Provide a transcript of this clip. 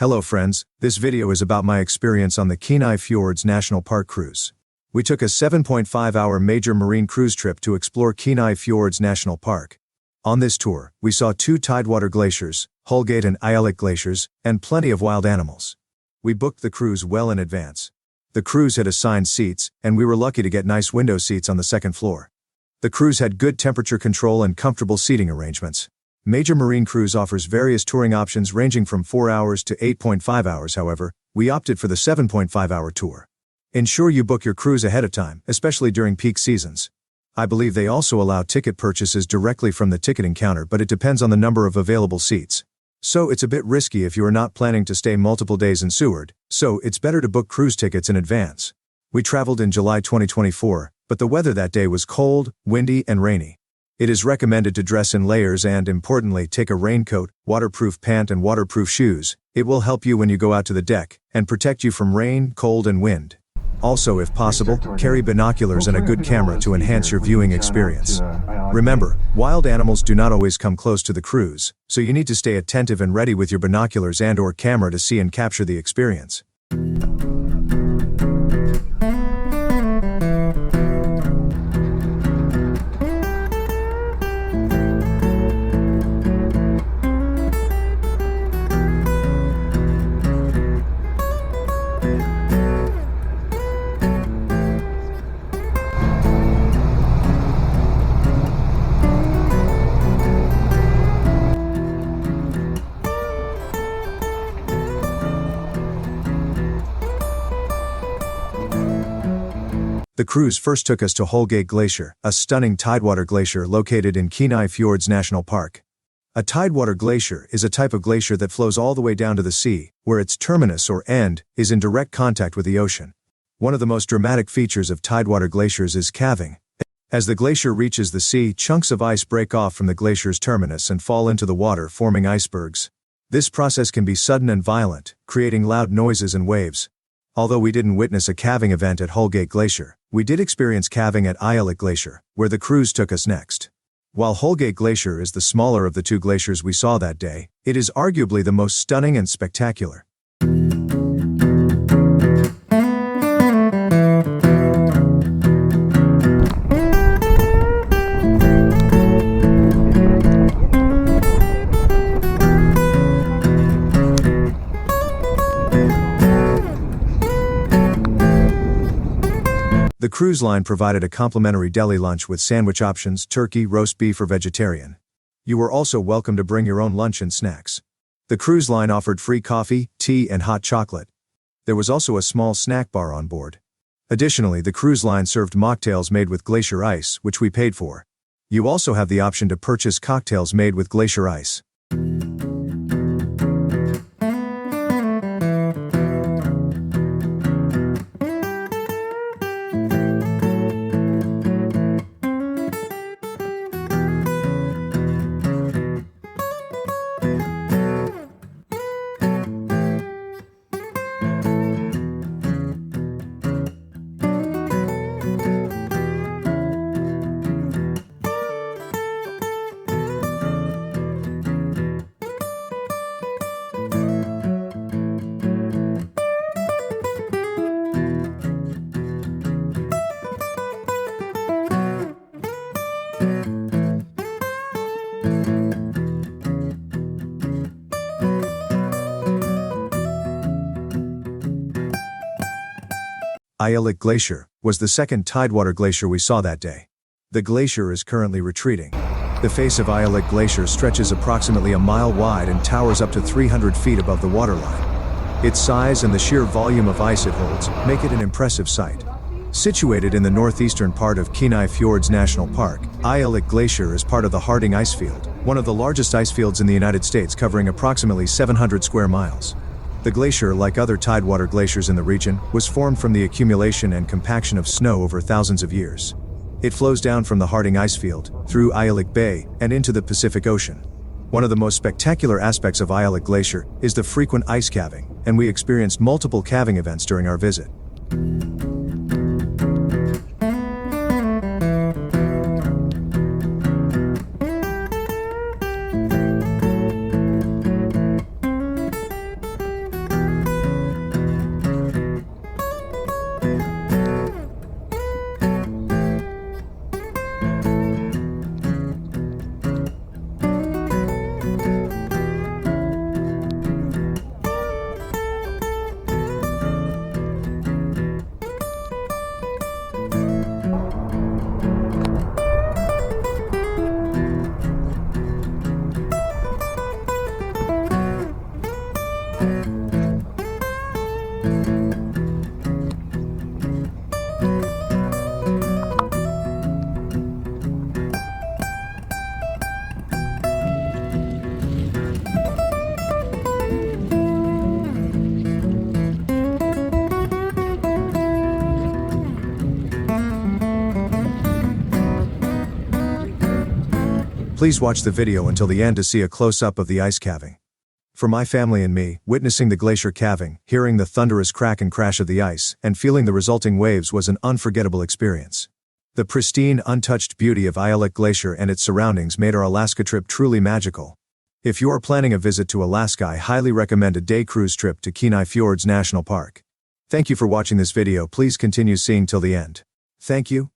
Hello friends, this video is about my experience on the Kenai Fjords National Park cruise. We took a 7.5-hour major marine cruise trip to explore Kenai Fjords National Park. On this tour, we saw 2 tidewater glaciers, Holgate and Aialik glaciers, and plenty of wild animals. We booked the cruise well in advance. The cruise had assigned seats, and we were lucky to get nice window seats on the second floor. The cruise had good temperature control and comfortable seating arrangements. Major Marine Cruise offers various touring options ranging from 4 hours to 8.5 hours. However, we opted for the 7.5-hour tour. Ensure you book your cruise ahead of time, especially during peak seasons. I believe they also allow ticket purchases directly from the ticketing counter, but it depends on the number of available seats. So it's a bit risky if you are not planning to stay multiple days in Seward, so it's better to book cruise tickets in advance. We traveled in July 2024, but the weather that day was cold, windy, and rainy. It is recommended to dress in layers and, importantly, take a raincoat, waterproof pant and waterproof shoes. It will help you when you go out to the deck, and protect you from rain, cold, and wind. Also, if possible, carry binoculars and a good camera to enhance your viewing experience. Remember, wild animals do not always come close to the cruise, so you need to stay attentive and ready with your binoculars and/or camera to see and capture the experience. The cruise first took us to Holgate Glacier, a stunning tidewater glacier located in Kenai Fjords National Park. A tidewater glacier is a type of glacier that flows all the way down to the sea, where its terminus or end is in direct contact with the ocean. One of the most dramatic features of tidewater glaciers is calving. As the glacier reaches the sea, chunks of ice break off from the glacier's terminus and fall into the water, forming icebergs. This process can be sudden and violent, creating loud noises and waves. Although we didn't witness a calving event at Holgate Glacier, we did experience calving at Aialik Glacier, where the cruise took us next. While Holgate Glacier is the smaller of the 2 glaciers we saw that day, it is arguably the most stunning and spectacular. The cruise line provided a complimentary deli lunch with sandwich options, turkey, roast beef, or vegetarian. You were also welcome to bring your own lunch and snacks. The cruise line offered free coffee, tea, and hot chocolate. There was also a small snack bar on board. Additionally, the cruise line served mocktails made with glacier ice, which we paid for. You also have the option to purchase cocktails made with glacier ice. Aialik Glacier was the second tidewater glacier we saw that day. The glacier is currently retreating. The face of Aialik Glacier stretches approximately a mile wide and towers up to 300 feet above the waterline. Its size and the sheer volume of ice it holds make it an impressive sight. Situated in the northeastern part of Kenai Fjords National Park, Aialik Glacier is part of the Harding Icefield, one of the largest icefields in the United States, covering approximately 700 square miles. The glacier, like other tidewater glaciers in the region, was formed from the accumulation and compaction of snow over thousands of years. It flows down from the Harding Icefield, through Aialik Bay, and into the Pacific Ocean. One of the most spectacular aspects of Aialik Glacier is the frequent ice calving, and we experienced multiple calving events during our visit. Please watch the video until the end to see a close-up of the ice calving. For my family and me, witnessing the glacier calving, hearing the thunderous crack and crash of the ice, and feeling the resulting waves was an unforgettable experience. The pristine, untouched beauty of Aialik Glacier and its surroundings made our Alaska trip truly magical. If you are planning a visit to Alaska, I highly recommend a day cruise trip to Kenai Fjords National Park. Thank you for watching this video. Please continue seeing till the end. Thank you.